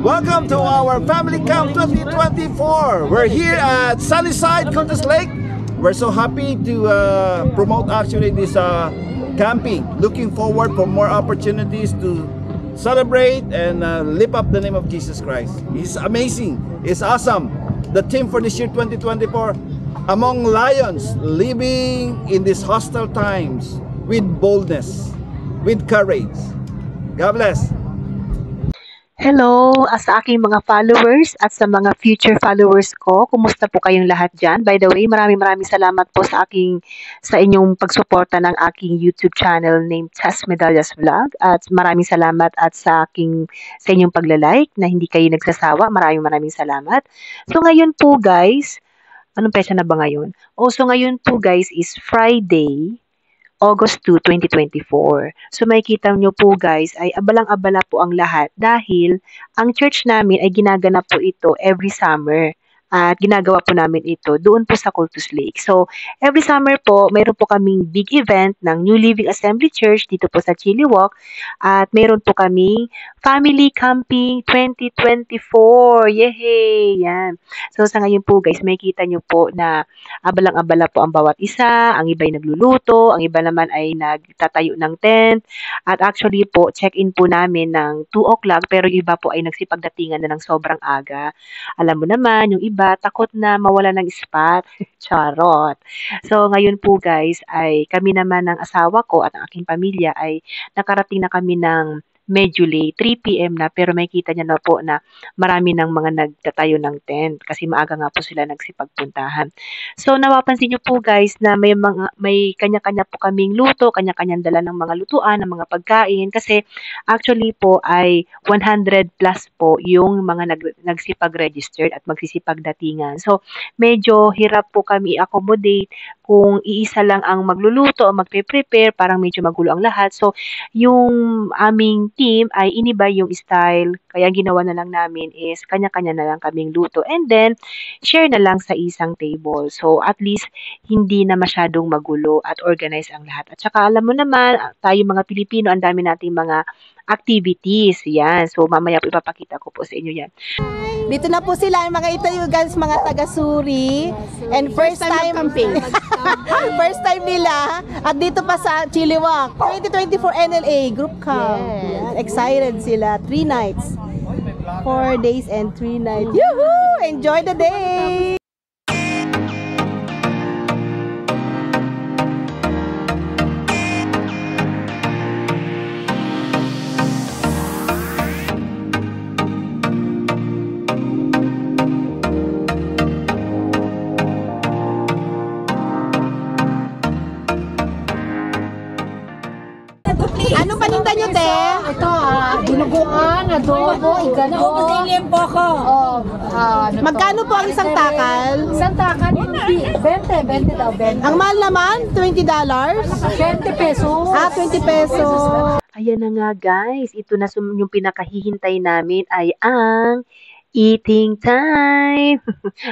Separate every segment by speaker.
Speaker 1: Welcome to our Family Camp 2024. We're here at Sunnyside, Curtis Lake. We're so happy to promote actually this camping. Looking forward for more opportunities to celebrate and lift up the name of Jesus Christ. He's amazing. It's awesome. The theme for this year 2024, among lions, living in these hostile times with boldness, with courage. God bless.
Speaker 2: Hello, sa aking mga followers at sa mga future followers ko, kumusta po kayong lahat dyan? By the way, maraming salamat po sa inyong pagsuporta ng aking YouTube channel named Tess Medallas Vlog, at maraming salamat at sa inyong pagla-like na hindi kayo nagsasawa. Maraming salamat. So ngayon po guys, anong petsa na ba ngayon? So ngayon po guys is Friday, August 2, 2024. So makikita nyo po guys ay abalang-abala po ang lahat dahil ang church namin ay ginaganap po ito every summer. At ginagawa po namin ito doon po sa Cultus Lake. So, every summer po, mayroon po kaming big event ng New Living Assembly Church dito po sa Chilliwack. At mayroon po kaming Family Camping 2024. Yehey! Yan. So, sa ngayon po guys, makikita nyo po na abalang-abala po ang bawat isa. Ang iba ay nagluluto, ang iba naman ay nagtatayo ng tent. At actually po, check-in po namin ng 2 o'clock pero yung iba po ay nagsipagdatingan na ng sobrang aga. Alam mo naman, yung iba takot na mawala ng spot. Charot. So, ngayon po guys, ay kami naman ng asawa ko at ang aking pamilya ay nakarating na kami ng medyo late, 3 p.m. na, pero makikita niya na po na marami ng mga nagtatayo ng tent kasi maaga nga po sila nagsipagpuntahan. So, napapansin niyo po guys na may kanya-kanya po kaming luto, kanya-kanyang dala ng mga lutuan, ng mga pagkain kasi actually po ay 100 plus po yung mga nagsipag-registered at magsisipagdatingan. So, medyo hirap po kami accommodate kung iisa lang ang magluluto o magpe-prepare, parang medyo magulo ang lahat. So, yung aming team ay iniba yung style. Kaya ginawa na lang namin is kanya-kanya na lang kaming luto. And then, share na lang sa isang table. So, at least, hindi na masyadong magulo at organize ang lahat. At saka, alam mo naman, tayo mga Pilipino, ang dami nating mga activities. Yan. So, mamaya po ipapakita ko po sa inyo yan.
Speaker 3: Dito na po sila, mga Itayugans, mga taga-Suri. And first time camping. First time nila. At dito pa sa Chilliwack. 2024 NLA Group Camp. Yan. Excited sila. 3 nights. 4 days and 3 nights. Yoo-hoo! Enjoy the day! Ano paninda nyo, te?
Speaker 4: Ito, dinuguan, adobo, igano. Brazilian po ako.
Speaker 3: Magkano po ang isang takal?
Speaker 4: Isang takal, 20 daw, 20.
Speaker 3: Ang mahal naman, $20?
Speaker 4: 20 pesos.
Speaker 3: 20 pesos.
Speaker 2: Ayan na nga guys, ito na yung pinakahihintay namin ay ang eating time.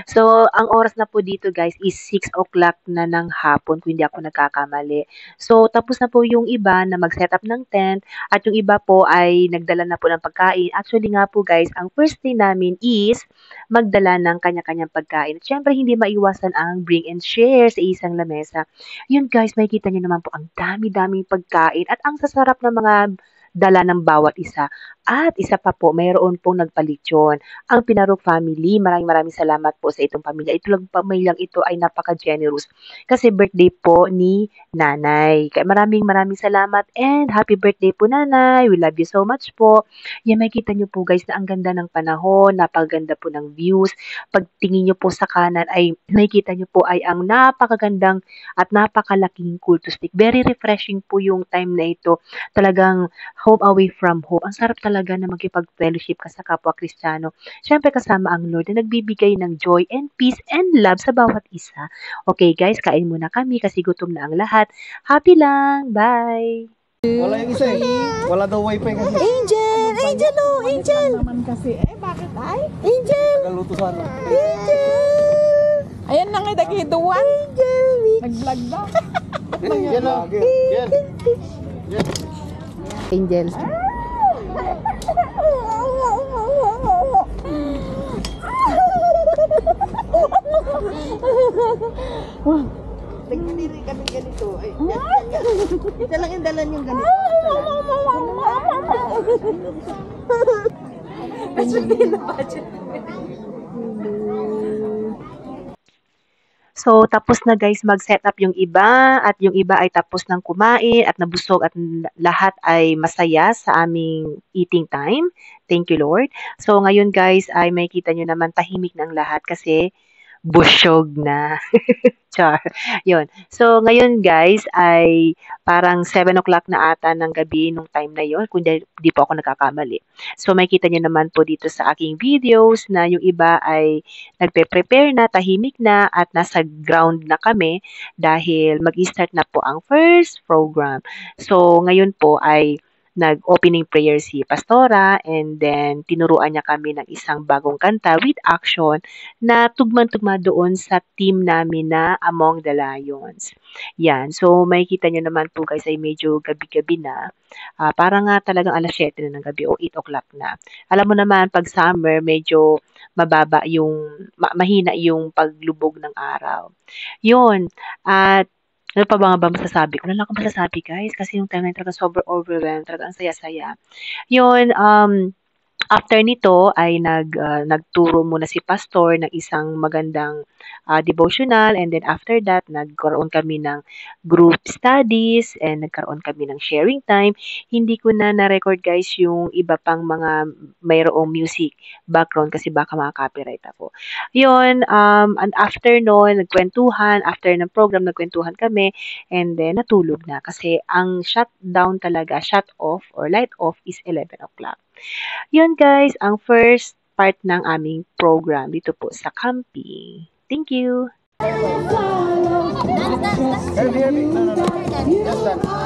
Speaker 2: So, ang oras na po dito guys is 6 o'clock na ng hapon kung hindi ako nagkakamali. So, tapos na po yung iba na mag-set up ng tent at yung iba po ay nagdala na po ng pagkain. Actually nga po guys, ang first day namin is magdala ng kanya-kanyang pagkain. At syempre, hindi maiwasan ang bring and share sa isang lamesa. Yun guys, makikita nyo naman po ang dami-daming pagkain at ang sasarap ng mga dala ng bawat isa. At isa pa po, mayroon pong nagpalitsyon. Ang Pinarok family, maraming salamat po sa itong pamilya. Ito lang, pamilyang ito ay napaka-generous. Kasi birthday po ni Nanay. Kaya maraming salamat and happy birthday po Nanay. We love you so much po. Yan, makikita nyo po guys na ang ganda ng panahon, napakaganda po ng views. Pagtingin nyo po sa kanan ay makikita nyo po ay ang napakagandang at napakalaking Cultus Lake. Very refreshing po yung time na ito. Talagang home away from home. Ang sarap talaga na magkipag-fellowship ka sa kapwa Kristiyano. Siyempre kasama ang Lord na nagbibigay ng joy and peace and love sa bawat isa. Okay guys, kain muna kami kasi gutom na ang lahat. Happy lang! Bye!
Speaker 1: Wala yung isa eh. Wala daw wifi kasi.
Speaker 3: Angel! Angel oh! Angel!
Speaker 4: Naman kasi, bakit ay?
Speaker 3: Angel!
Speaker 1: Nagaluto sana.
Speaker 3: Angel!
Speaker 4: Ayan na nga, dagiduan.
Speaker 3: Angel!
Speaker 4: Nag-vlog daw.
Speaker 1: Yan o. Yan.
Speaker 3: Angel. Ito lang yung dalan yung ganito.
Speaker 2: So, tapos na guys mag-set up yung iba at yung iba ay tapos ng kumain at nabusog at lahat ay masaya sa aming eating time. Thank you, Lord. So, ngayon guys ay makikita nyo naman tahimik ng lahat kasi busyog na. Char. Yun. So, ngayon guys ay parang 7 o'clock na ata ng gabi nung time na yon kung di po ako nagkakamali. So, makikita nyo naman po dito sa aking videos na yung iba ay nagpe-prepare na, tahimik na, at nasa ground na kami dahil mag-start na po ang first program. So, ngayon po ay nag-opening prayer si Pastora and then tinuruan niya kami ng isang bagong kanta with action na tugman-tugma doon sa team namin na Among the Lions. Yan. So, makikita nyo naman po guys ay medyo gabi-gabi na. Parang nga talagang alas 7 na ng gabi o 8 o'clock na. Alam mo naman, pag summer, medyo mababa yung, mahina yung paglubog ng araw. Yun. At ano pa ba nga ba masasabi ko? Wala akong masasabi guys kasi yung time na yun talaga sobrang overwhelmed. Talaga ang saya-saya. Yun, after nito ay nagturo muna si pastor ng isang magandang devotional and then after that nagkaroon kami ng group studies and nagkaroon kami ng sharing time. Hindi ko na na-record guys yung iba pang mga mayroong music background kasi baka maka-copyright ako. Yun, and after noon, nagkwentuhan, after ng program, nagkwentuhan kami and then natulog na kasi ang shutdown talaga, shut off or light off is 11 o'clock. Yun guys, ang first part ng aming program dito po sa camping. Thank you!
Speaker 1: Heavy. No. Just that.